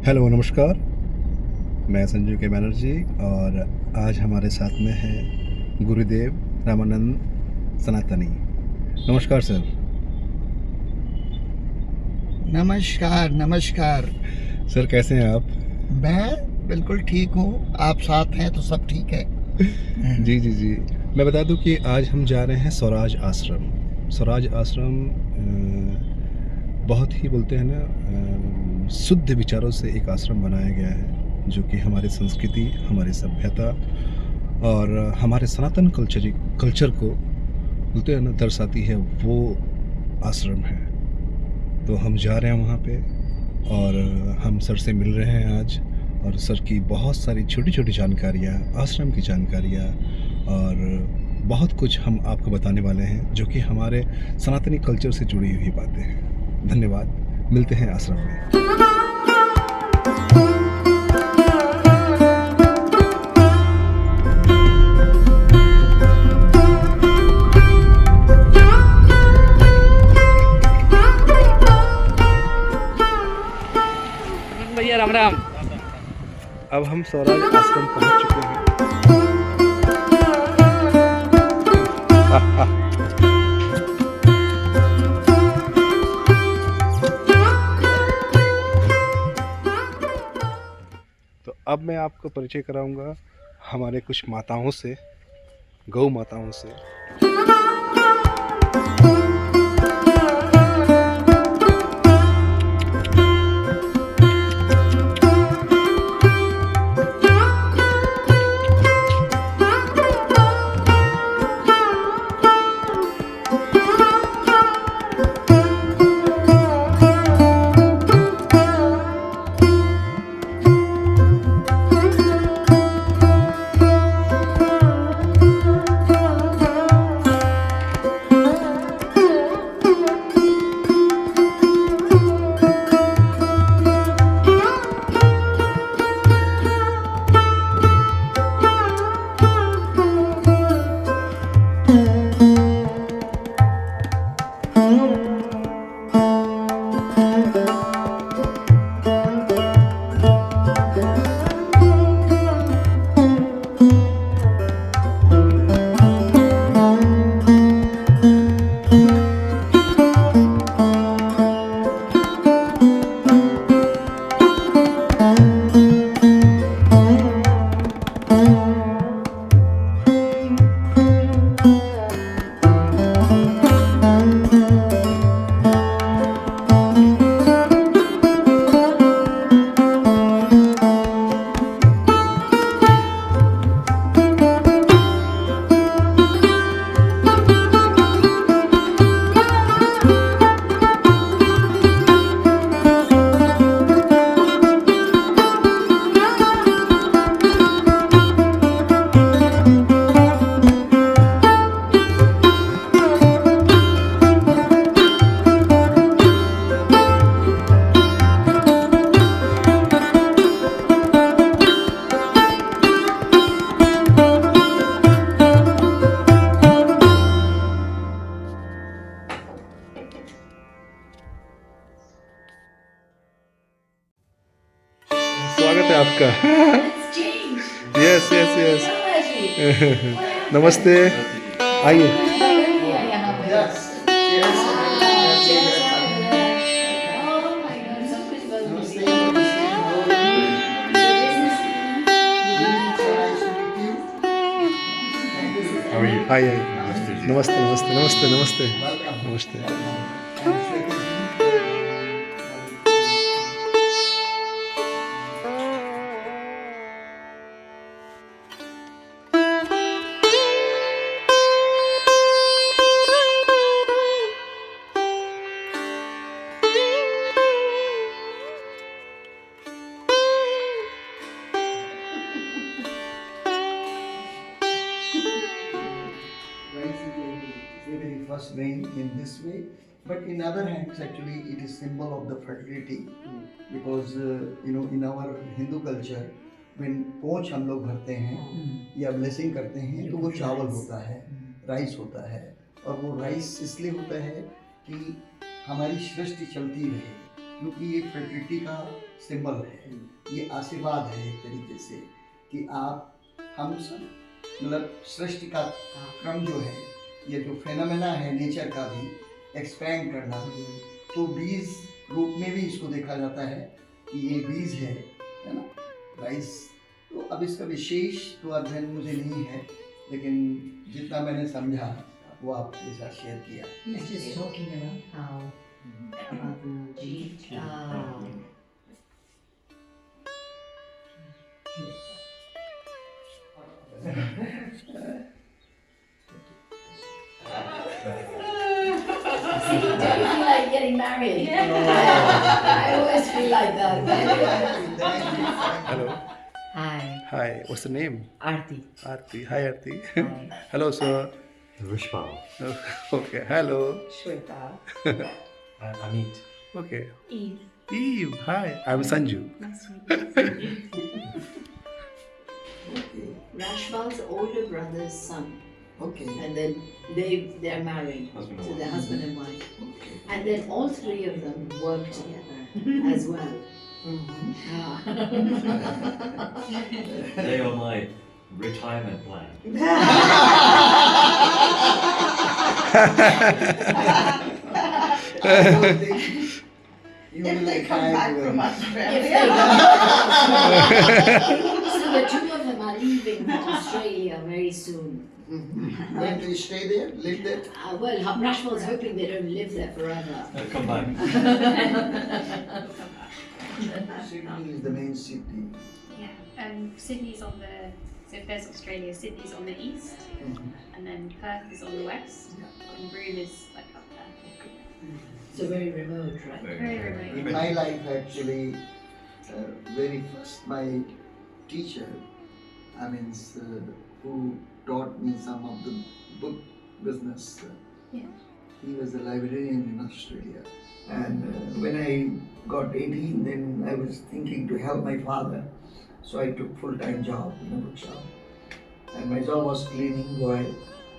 Hello नमस्कार, मैं संजू के बैनर्जी और आज हमारे साथ में है गुरुदेव रामानंद सनातनी। नमस्कार सर। नमस्कार नमस्कार। सर कैसे हैं आप? मैं बिल्कुल ठीक हूँ, आप साथ हैं तो सब ठीक है। जी जी जी। मैं बता दूं कि आज हम जा रहे हैं स्वराज आश्रम। स्वराज आश्रम बहुत ही बोलते हैं ना शुद्ध विचारों से एक आश्रम बनाया गया है जो कि हमारी संस्कृति, हमारी सभ्यता और हमारे सनातन कल्चर को बोलते हैं ना दर्शाती है, वो आश्रम है। तो हम जा रहे हैं वहाँ पे और हम सर से मिल रहे हैं आज, और सर की बहुत सारी छोटी छोटी जानकारियाँ, आश्रम की जानकारियाँ और बहुत कुछ हम आपको बताने वाले हैं जो कि हमारे सनातनी कल्चर से जुड़ी हुई बातें हैं। धन्यवाद, मिलते हैं आश्रम में। भैया राम राम। अब हम स्वराज आश्रम पहुंच चुके हैं। तो अब मैं आपको परिचय कराऊंगा हमारे कुछ माताओं से, गौ माताओं से। स्वागत है आपका। Yes yes yes. नमस्ते, आइए। आइए, नमस्ते नमस्ते नमस्ते नमस्ते नमस्ते। First rain in this way, but in other hands actually it is symbol of the fertility, because in our Hindu culture when पोंछ हम लोग भरते हैं या ब्लेसिंग करते हैं तो वो चावल होता है, राइस होता है, और वो राइस इसलिए होता है कि हमारी सृष्टि चलती रहे, क्योंकि ये फर्टिलिटी का सिंबल है, ये आशीर्वाद है एक तरीके से कि आप हम सब मतलब सृष्टि का क्रम जो है, ये जो फेनोमेना है नेचर का भी एक्सपैंड करना, तो बीज रूप में भी इसको देखा जाता है कि ये बीज है ना, राइस। तो अब इसका विशेष तो अध्ययन मुझे नहीं है, लेकिन जितना मैंने समझा वो आपके साथ शेयर किया। He's just talking about how Do you feel like getting married? I always feel like that. Hello. Hi, Hi. What's the name? Aarti. Aarti. Hi, Aarti. Hi. Hello, sir. Vishpal. Okay. Hello. Shweta. Amit. Okay. Eve. Eve. Hi. I'm Sanju. Nice to meet you. Okay. Rashbal's older brother's son. Okay. And then they're married. Husband and So wife. they're husband and wife. Okay. And then all three of them work together as well. Mhm. Ah. They are my retirement plan. I don't think you will like hire If so the two of them are leaving for Australia very soon. Going to stay there, live there? Well, Rashbal's hoping they don't live there forever. Come back. Sydney is the main city. Yeah, Sydney's on the, so if there's Australia, Sydney's on the east, and then Perth is on the west, and Broome is like up there. So very remote, right? Very remote. In my life, actually, very first, my teacher, who taught me some of the book business, Yeah. he was a librarian in Australia. And when I got 18, then I was thinking to help my father. So I took full-time job in a bookshop. And my job was cleaning boy.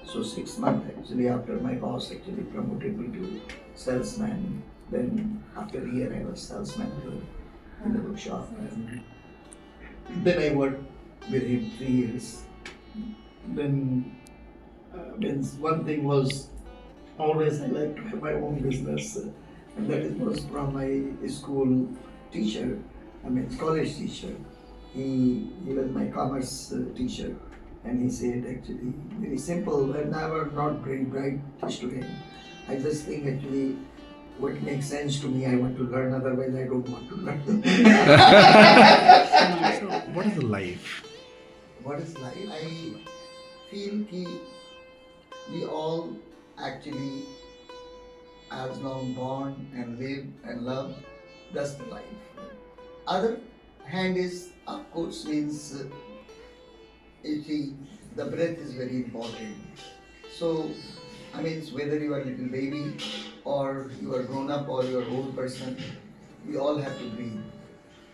So 6 months actually after my boss actually promoted me to salesman. Then after a year I was salesman in the bookshop. And then I worked with him 3 years. Then one thing was always I like to have my own business. And that it was from my school teacher, college teacher. He was my commerce teacher, and he said actually very simple, and I was not very bright student. I just think actually what makes sense to me I want to learn, otherwise I don't want to learn. So, what is the life? What is life? I feel that we all actually as long born and live and love, that's the life. Other hand is, of course, means the breath is very important. So, whether you are a little baby or you are grown up or you are old person, we all have to breathe.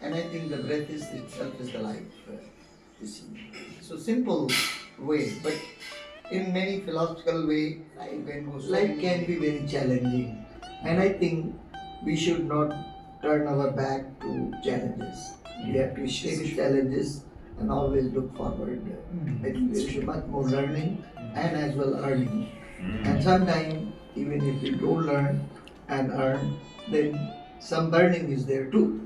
And I think the breath itself is the life. You see. So simple way, but in many philosophical way, life can be very challenging, and I think we should not turn our back to challenges. We have to stay with challenges and always look forward. I think there is much more learning and as well earning. And sometimes even if you don't learn and earn, then some burning is there too.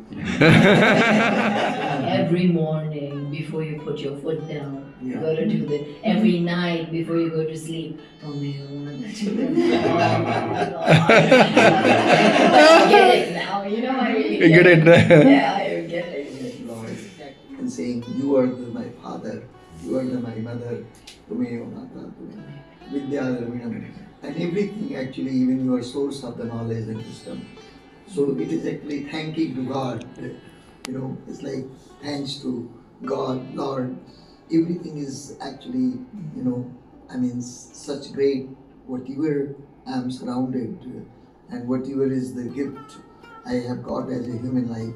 Every morning before you put your foot down, you Yeah. gotta do that. Every night before you go to sleep, oh may I want to do that. I get it now, you know I really You get it. Yeah, I get it. Lord, and saying, you are my father, you are my mother, Tumeo Mata, Vidya Ravinam, and everything actually, even your source of the knowledge and wisdom. So it is actually thanking to God, it's like thanks to God, Lord, everything is actually, such great, whatever I am surrounded and whatever is the gift I have got as a human life.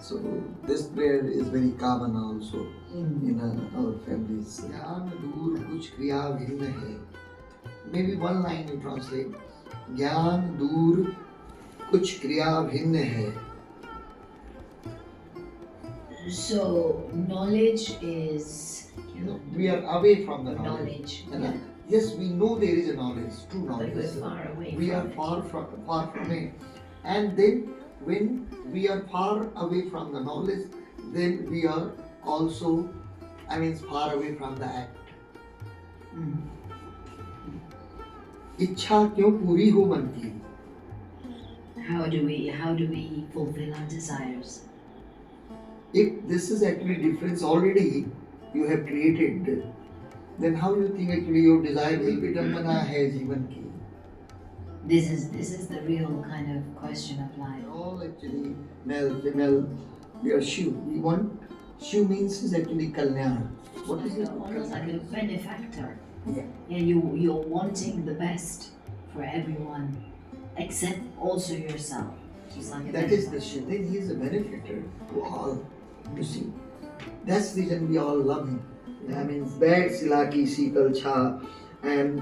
So this prayer is very common also in our families. Gyan dur kuch kriya bhinn hai. Maybe one line you translate. Gyan dur कुछ क्रिया भिन्न है. So knowledge is We are away from the knowledge. knowledge. है ना? Yes, we know there is a knowledge, true But we're knowledge. far away We are from it. far from it. And then when we are far away from the knowledge, then we are also, far away from the act. इच्छा क्यों पूरी हो मन की? How do we fulfill our desires? If this is actually difference already you have created, then how you think actually your desire will be विडंबना है जीवन की? This is the real kind of question of life. All actually male, female, we are Shiv. We want Shiv means is actually kalyan. What is it? Almost like a benefactor. Yeah. Yeah, you're wanting the best for everyone, except also yourself. Just like a That is the benefactor. Shiv. Then he is a benefactor to all. You see, that's the reason we all love him. Bad silaki Sital Cha, and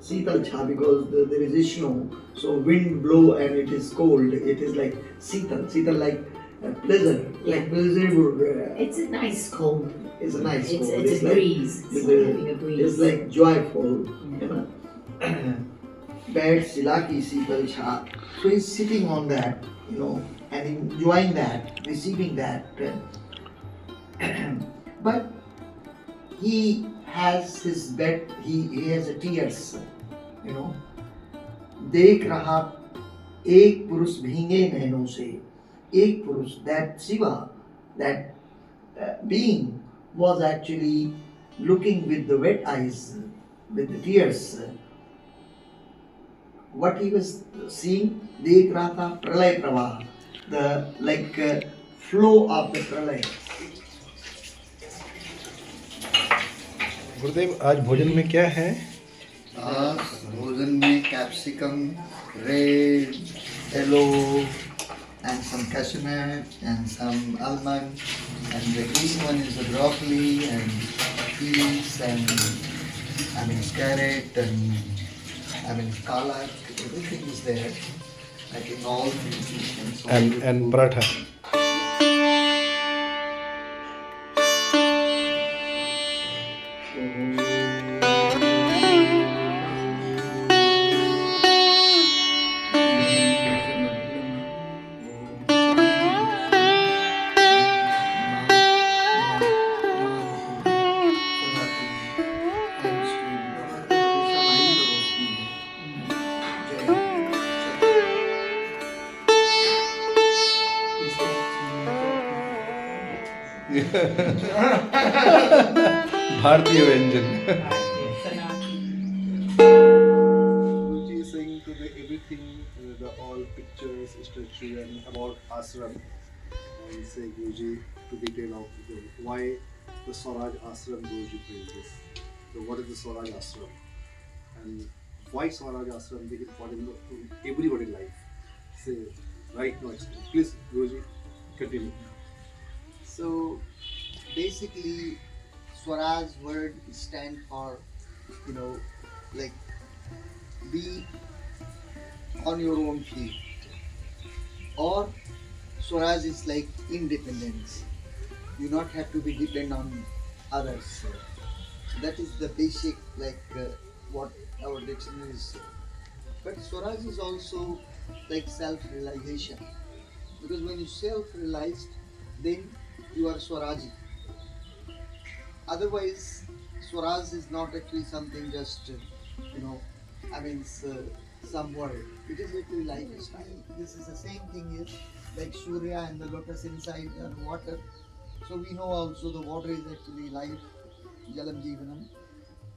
Sital Cha because there is snow, so wind blow and it is cold. It is like Sital like pleasant, like pleasurable. It's a nice cold. It's a nice It's cold. a breeze. It's having a breeze. It's like joyful. You know? Bad silaki Sital Cha. So he's sitting on that, and enjoying that, receiving that. But he has his bed, he has a tears, देख रहा एक पुरुष भींगे नैनों से, एक पुरुष, that Shiva, that being was actually looking with the wet eyes, with the tears. What he was seeing, देख रहा था प्रलय प्रवाह, the flow of the प्रलय. गुरुदेव आज भोजन में क्या है? आज भोजन में capsicum, red, yellow, and some cashew nut and some almond, and the green one is the broccoli and peas and carrot and collard. Everything is there. I think all nutrients. And paratha. भारतीय व्यंजन. Guruji is saying to the everything, the all pictures, statue, and about ashram. And say Guruji to detail out why the Swaraj ashram Guruji prays this. So what is the Swaraj ashram, and why Swaraj ashram is important in everybody's life? Say right now, please Guruji continue. So basically, Swaraj word stand for, be on your own feet. Or Swaraj is like independence. You not have to be dependent on others. That is the basic, what our dictionary say. But Swaraj is also like self-realization. Because when you self-realized, then you are Swaraji. Otherwise, Swaraj is not actually something just, some word. It is actually lifestyle. This is the same thing is like Surya and the lotus inside water. So we know also the water is actually life, Jalam Jeevanam.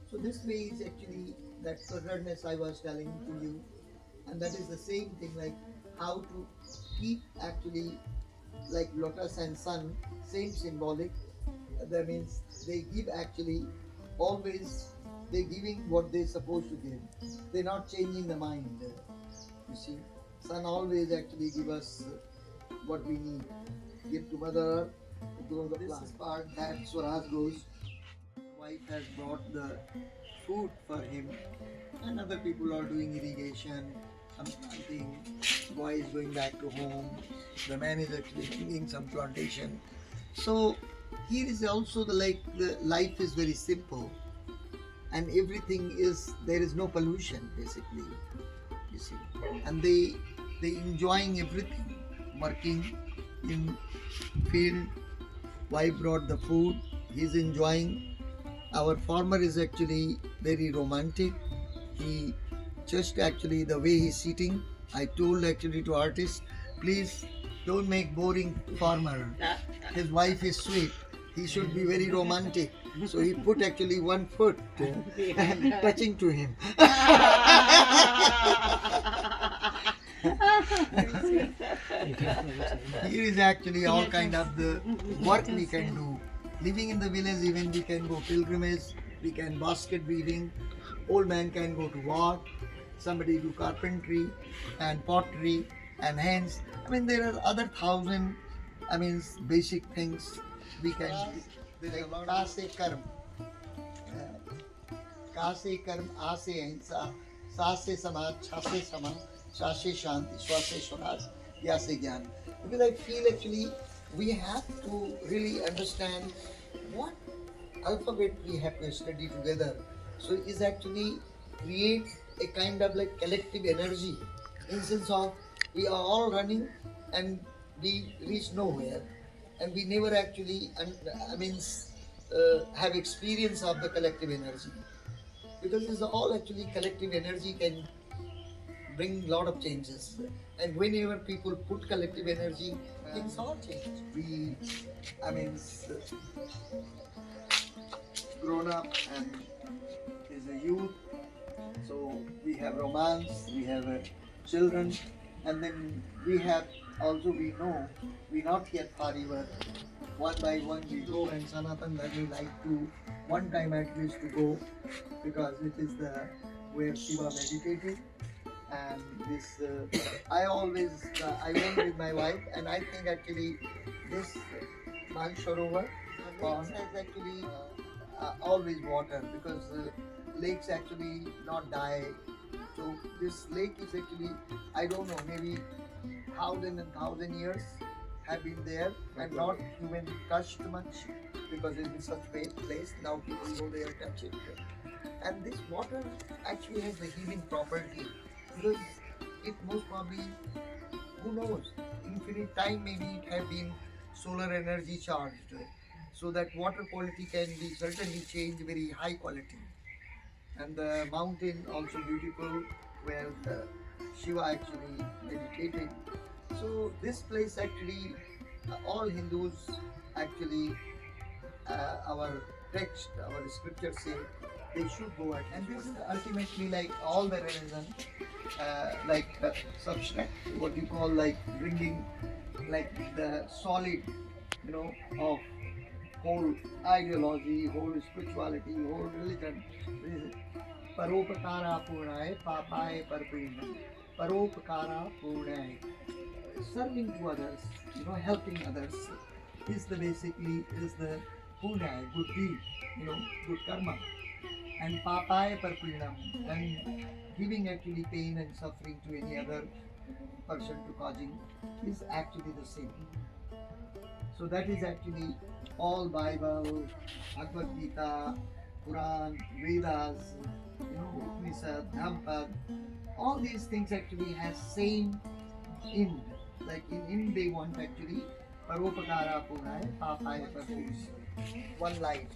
So this way is actually that preparedness I was telling to you. And that is the same thing, like how to keep actually like lotus and sun, same symbolic. That means they give actually always, they're giving what they're supposed to give. They're not changing the mind. You see, sun always actually give us what we need. Give to Mother Earth to grow the plant. This is part that Swaraj goes. Wife has brought the food for him, and other people are doing irrigation, I think boy is going back to home. The man is actually bringing some plantation. So here is also the life is very simple, and everything is there is no pollution basically. You see, and they enjoying everything, working in field. Wife brought the food. He's enjoying. Our farmer is actually very romantic. He just actually the way he's sitting. I told actually to artists, please don't make boring farmer. His wife is sweet. He should be very romantic. So he put actually one foot touching to him. Here is actually all kind of the work we can do. Living in the village, even we can go pilgrimage, we can basket weaving, old man can go to work, somebody do carpentry and pottery and hands. I mean there are other thousand, I mean basic things we can do. There is a lot of karm. कासे कर्म आसे अहिंसा सासे समाज छासे समा शासे शांति श्वासे स्वराज यासे ज्ञान. Because I feel actually we have to really understand what alphabet we have to study together. So it is actually create a kind of like collective energy in sense of we are all running and we reach nowhere and we never actually have experience of the collective energy. Because it's all actually collective energy can bring lot of changes, and whenever people put collective energy, things all change. We, grown up and is a youth, so we have romance, we have children, and then we have also we know we not yet forever. One by one we go, and Sanatan we like to one time at least to go, because it is the where Shiva meditated. And this I went with my wife, and I think actually this Mansharovar pond has actually always water, because lakes actually not die. So this lake is actually, I don't know, maybe thousand years have been there and not human touched much, because it is such a place. Now people go there, touch it. And this water actually has the healing property, because it most probably, who knows, infinite time maybe it have been solar energy charged, so that water quality can be certainly changed very high quality. And the mountain also beautiful, where Shiva actually meditated. So this place actually, all Hindus actually, our text, our scripture say they should go at. And this is ultimately like all the religion, subtract, what you call like bringing like the solid, of whole ideology, whole spirituality, whole religion. Paropakara purnaya papaye parprinam. Paropakara purnaya. Serving to others, helping others is the punya, good deed, good karma. And papaya parprinam, and giving actually pain and suffering to any other person to causing is actually the same. So that is actually all Bible, Bhagavad Gita, Quran, Vedas, Upanishad, Dhampad, all these things actually has same end. Like in Ind they want actually Paropakara Punaya Papaya Parprinam. One light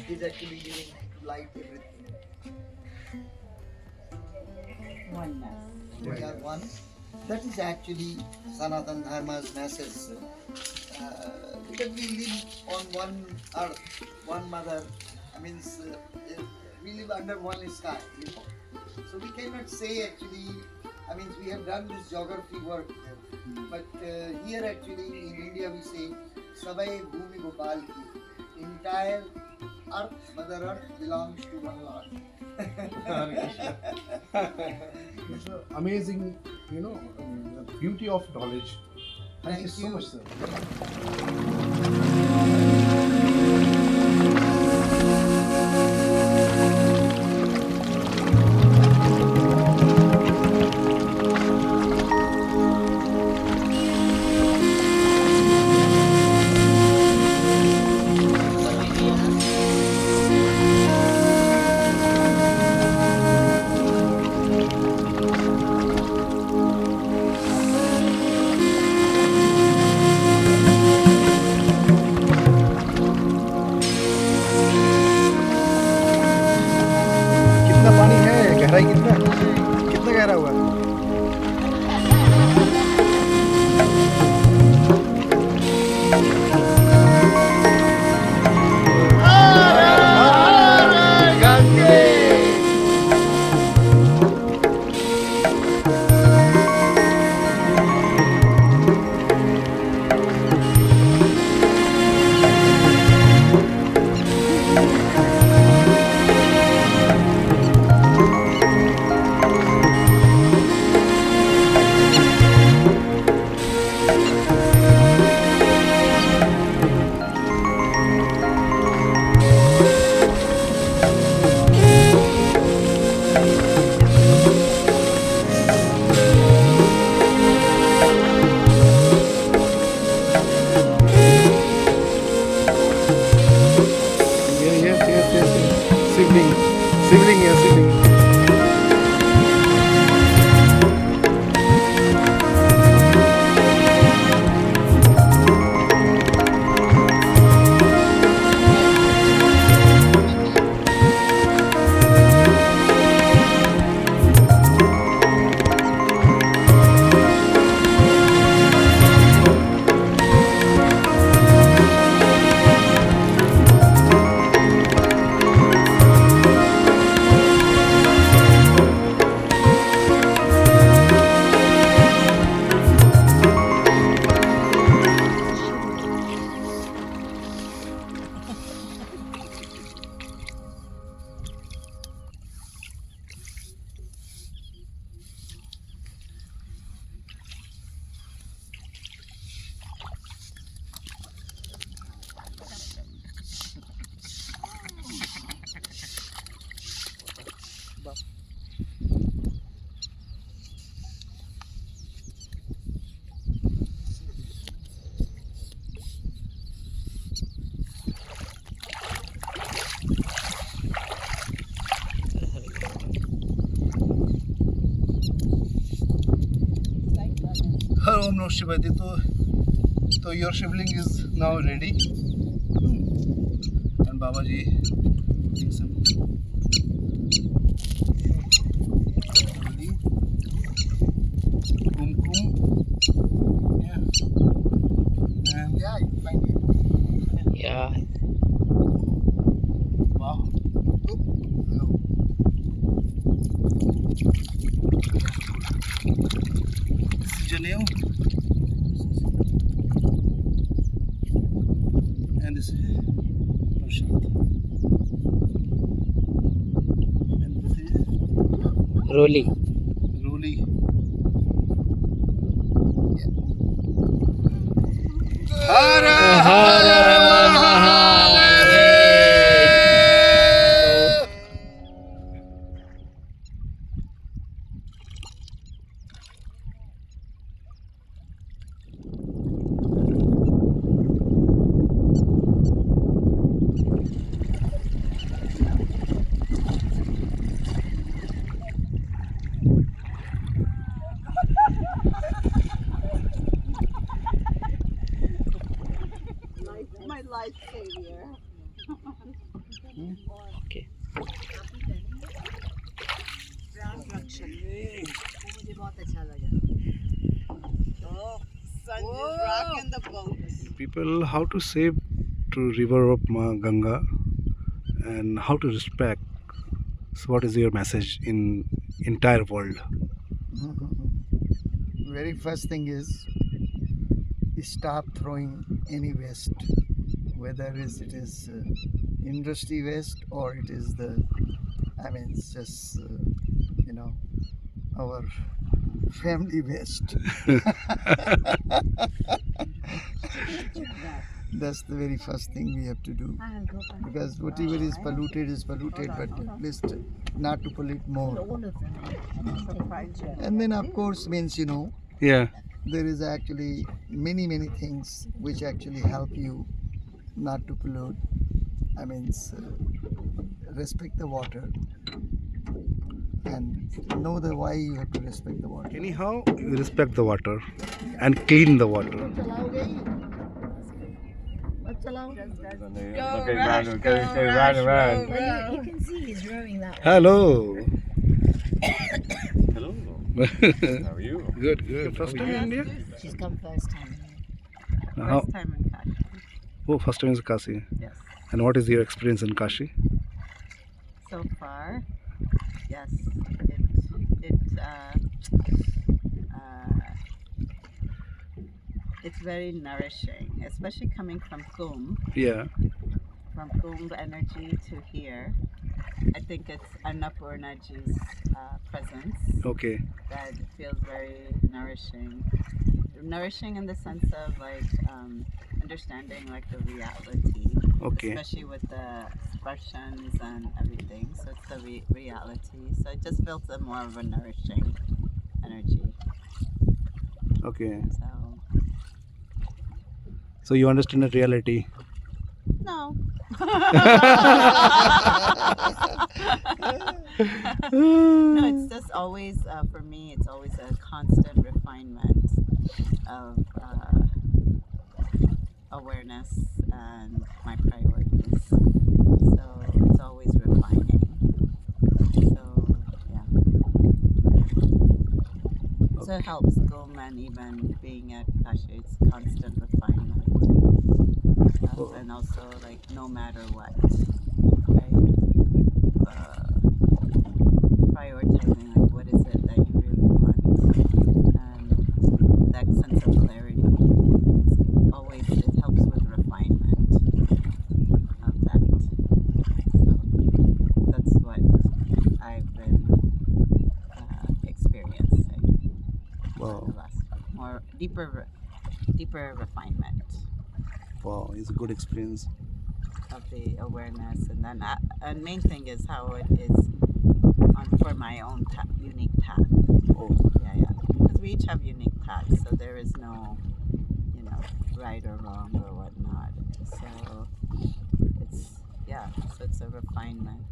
is actually giving to light everything. Oneness. We are one. That is actually Sanatana Dharma's message. Because we live on one earth, one mother. We live under one sky. So we cannot say actually. We have done this geography work, but here actually in India we say Savai Bhumi Gopal ki. Entire earth, Mother Earth belongs to one Lord. It's an amazing, beauty of knowledge. Thank you so much, sir. Om Namah Shivaya. So your shivling is now ready. And Babaji takes some kumkum. Yeah. And yeah, you find it. Yeah. Wow. Hello. This is Janeo. And this is Prashant. And this is Rolly. Roli. Hara Hara Mahadev. My life savior. Okay. मुझे बहुत अच्छा लगा. Oh, sun is rocking the boat. People, how to save to river of Ganga and how to respect. So what is your message in entire world? Very first thing is stop throwing any waste, whether it is industry waste or it is it's just our family waste. That's the very first thing we have to do, because whatever is polluted, but at least not to pollute more. And then of course means Yeah. there is actually many things which actually help you not to pollute. Respect the water and know the why you have to respect the water. Anyhow, you respect the water and clean the water. Well, you can see he's rowing that way. Hello. Hello. How are you? Good. First time in India? She's come first time. How? First time in Kashi. Oh, first time in Kashi. Yes. And what is your experience in Kashi? So far, yes, it's very nourishing, especially coming from Kumbh. Yeah. From Kumbh energy to here. I think it's Annapurnaji's presence Okay. that feels very nourishing. Nourishing in the sense of understanding the reality. Okay. Especially with the expressions and everything. So it's the reality. So it just feels more of a nourishing energy. Okay. So So you understand the reality. no. No, it's just always for me. It's always a constant refinement of awareness and my priorities. So it's always refining. So yeah. So it helps Goman even being at Kashi. It's constant refinement, and also no matter what, right? Prioritizing what is it that you really want, and that sense of clarity always it helps with refinement of that. So that's what I've been experiencing. Wow. The last more deeper refinement Wow, it's a good experience. of the awareness, and then and main thing is how it is for my own unique path. Oh. Yeah, because we each have unique paths, so there is no right or wrong or whatnot. So it's a refinement,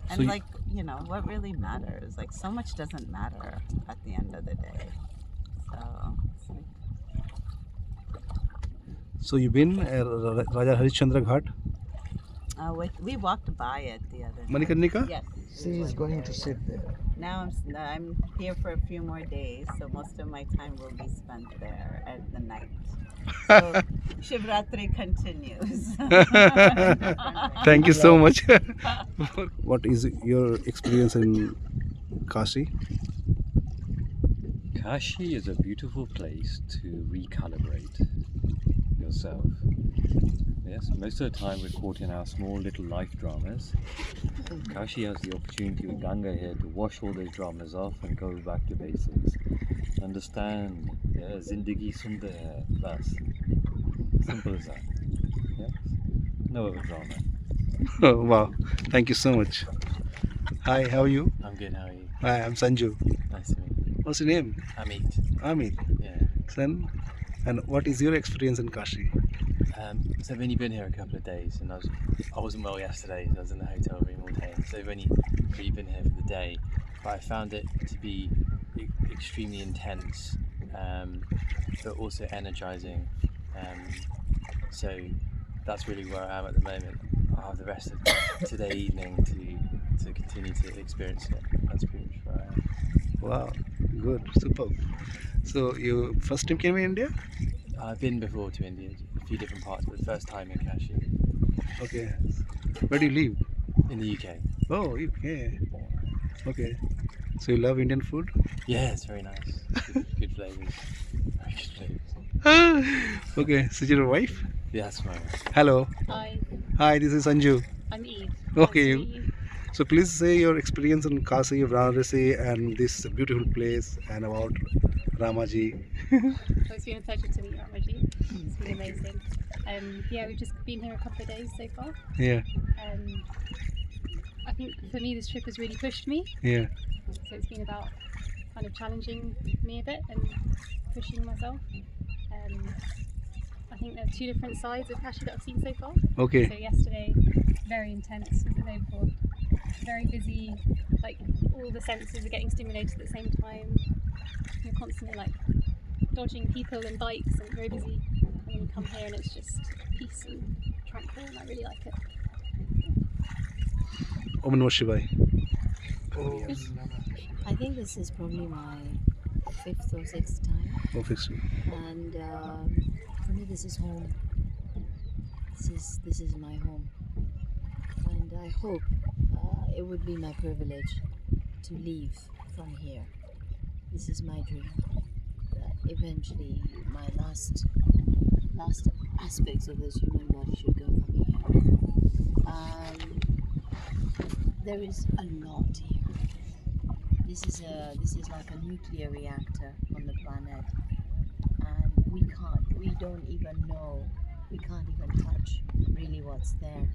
and So what really matters, so much doesn't matter at the end of the day. So So you've been Raja Harishchandra Ghat, we walked by it the other night. Manikarnika? Yes. She we is went going there, to yes. sit there. Now I'm here for a few more days, so most of my time will be spent there at the night. So Shivratri continues. Thank you so much. What is your experience in Kashi? Kashi is a beautiful place to recalibrate yourself. Yes, most of the time we're caught in our small little life dramas. Kashi has the opportunity with Ganga here to wash all those dramas off and go back to basics. Understand, yeah, Zindagi Sundar hai, bas. Simple as that. Yes? No other drama. Oh, wow. Thank you so much. Hi, how are you? I'm good, how are you? Hi, I'm Sanju. Nice to meet you. What's your name? Amit. Amit. Yeah. Son. And what is your experience in Kashi? So I've only been here a couple of days and I wasn't well yesterday, so I was in the hotel room all day. So I've only really been here for the day. But I found it to be extremely intense, but also energizing. So that's really where I am at the moment. I'll have the rest of today evening to continue to experience it. That's pretty much where I am. Wow, good, superb. So you first time came in India? I've been before to India, a few different parts, but the first time in Kashi, Okay. Where do you live? in the UK. Oh, UK. Okay. So you love Indian food? Yeah, it's very nice. Good flavours. Very good flavours. Okay. So your wife? Yeah, that's my Hello. Hi, Hi, this is Sanju. I'm Eve. Okay. Nice to meet you. So please say your experience in Kashi, Varanasi, and this beautiful place, and about Ramaji. Well, it's been a pleasure to meet you, Ramaji. It's been amazing. Yeah, we've just been here a couple of days so far. Yeah. I think for me this trip has really pushed me. Yeah. So it's been about kind of challenging me a bit and pushing myself. I think there are two different sides of Kashi that I've seen so far. Okay. So yesterday, very intense with the day before. Very busy, like all the senses are getting stimulated at the same time. You're constantly like dodging people and bikes and very busy. And then you come here and it's just peace and tranquil and I really like it. Om Namah Shivaya. I think this is probably my 5th or 6th time, Obviously. and for me this is home. This is my home, and I hope it would be my privilege to leave from here. This is my dream. That eventually my last aspects of this human body should go from here. There is a lot here. This is like a nuclear reactor on the planet, and we don't even know, we can't even touch really what's there.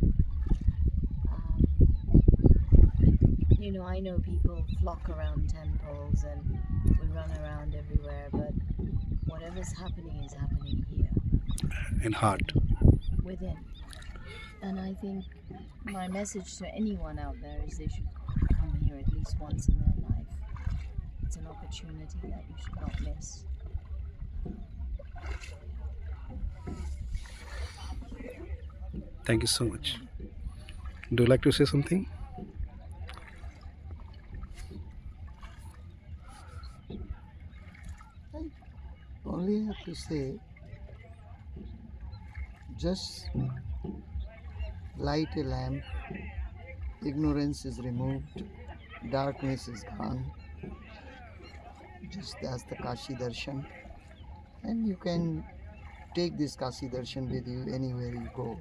I know people flock around temples and we run around everywhere, but whatever's happening is happening here, In heart. within. And I think my message to anyone out there is they should come here at least once in their life. It's an opportunity that you should not miss. Thank you so much. Do you like to say something? Only have to say, just light a lamp, ignorance is removed, darkness is gone. Just as the Kashi Darshan, and you can take this Kashi Darshan with you anywhere you go.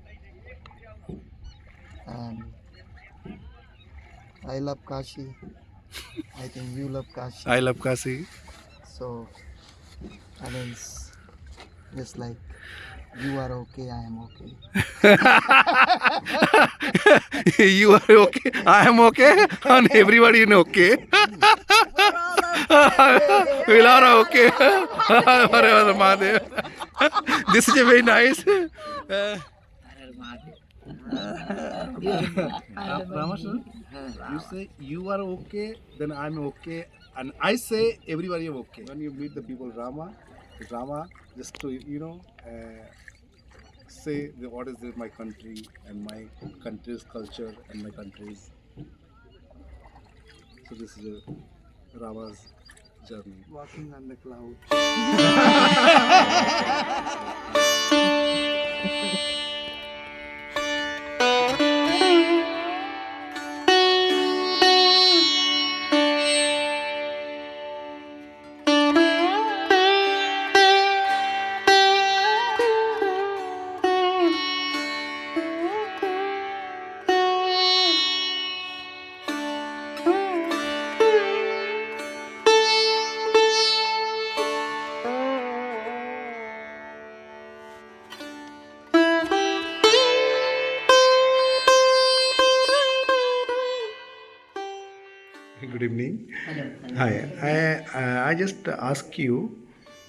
And I love Kashi. I think you love Kashi. I love Kashi. So, I mean, it's just like you are okay, I am okay. You are okay, I am okay, and everybody is okay. We are okay. Whatever, Mahadev. This is a very nice. Ramashran, you say you are okay, then I'm okay, And I say everybody okay. When you meet the people Rama, just to say what is my country and my country's culture and my country's. So this is Rama's journey. Walking on the cloud. Good evening. Hello, hello. Hi. I just ask you,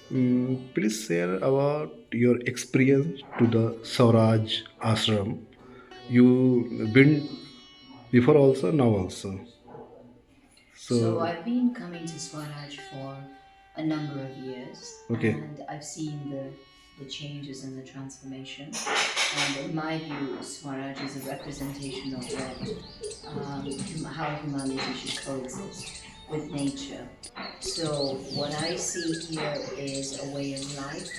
please share about your experience to the Swaraj Ashram. You been before also, now also. So I've been coming to Swaraj for a number of years, Okay. and I've seen the changes and the transformation. And in my view, Swaraj is a representation of how humanity should coexist with nature. So what I see here is a way of life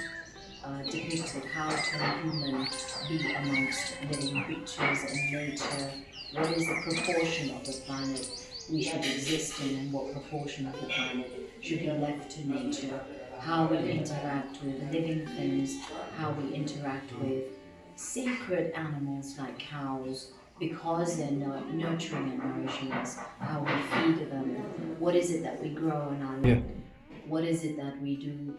depicted how can a human be amongst living creatures and nature, what is the proportion of the planet we should exist in and what proportion of the planet should be left to nature, how we interact with living things, how we interact with sacred animals like cows, because they're nurturing and nourishing us, how we feed them, what is it that we grow in our land, what is it that we do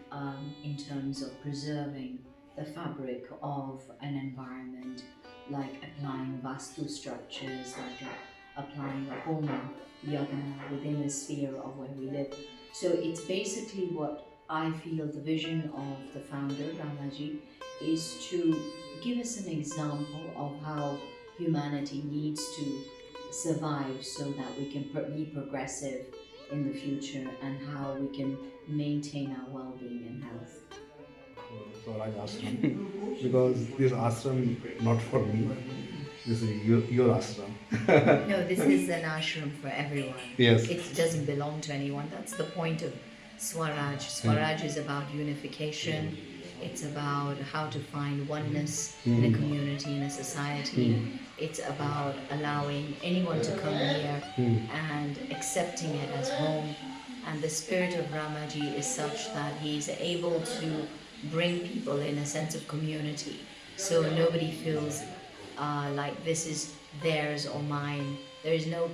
in terms of preserving the fabric of an environment, like applying vastu structures, like applying a homa, yagna within the sphere of where we live. So it's basically what I feel the vision of the founder, Ramaji, is to give us an example of how humanity needs to survive so that we can be progressive in the future and how we can maintain our well-being and health. Swaraj Ashram. Because this ashram not for me. This is your ashram. No, this is an ashram for everyone. Yes. It doesn't belong to anyone. That's the point of Swaraj. Swaraj is about unification. It's about how to find oneness in a community, in a society. It's about allowing anyone to come here and accepting it as home. And the spirit of Ramaji is such that he's able to bring people in a sense of community. So nobody feels like this is theirs or mine. There is no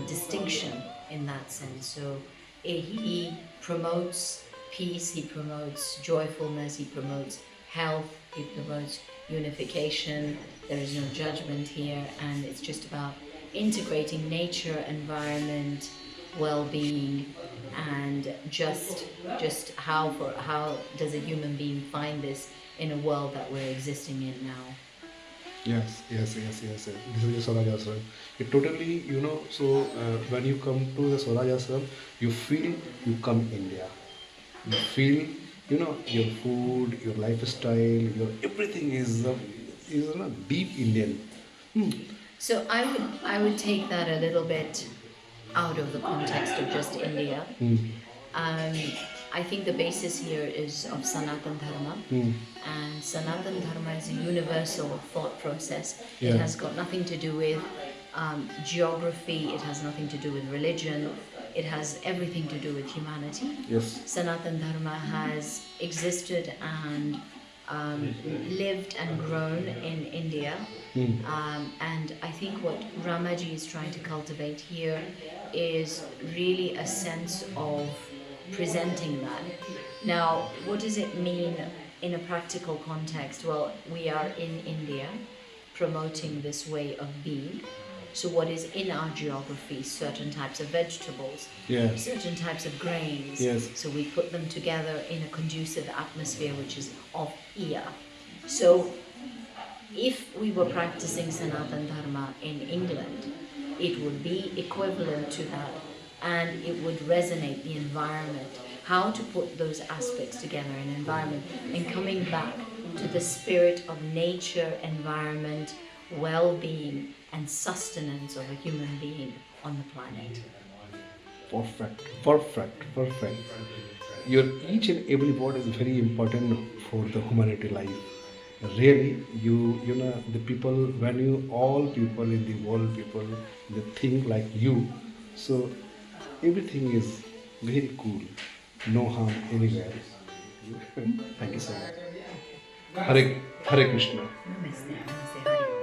distinction in that sense. So he promotes peace, he promotes joyfulness, he promotes health, he promotes unification. There is no judgment here, and it's just about integrating nature, environment, well-being, and just how does a human being find this in a world that we're existing in now. Yes. This is the Swaraj Ashram. It totally, so when you come to the Swaraj Ashram, you feel you come India. You feel, your food, your lifestyle, your everything is deep Indian. So I would take that a little bit out of the context of just India. I think the basis here is of Sanatani Dharma, and Sanatani Dharma is a universal thought process. It has got nothing to do with geography, it has nothing to do with religion, it has everything to do with humanity. Yes. Sanatani Dharma has existed and lived and grown in India. And I think what Ramaji is trying to cultivate here is really a sense of presenting that. Now, what does it mean in a practical context? Well, we are in India promoting this way of being. So what is in our geography? Certain types of vegetables, certain types of grains. Yes. So we put them together in a conducive atmosphere which is of Iya. So if we were practicing Sanatani Dharma in England, it would be equivalent to that and it would resonate the environment. How to put those aspects together in environment and coming back to the spirit of nature, environment, well-being and sustenance of a human being on the planet. Perfect. Your each and every word is very important for the humanity life. Really, you know the people when you all people in the world people they think like you, so everything is very cool, no harm anywhere. Thank you so much. Hare Krishna. Namaste, namaste, Hari.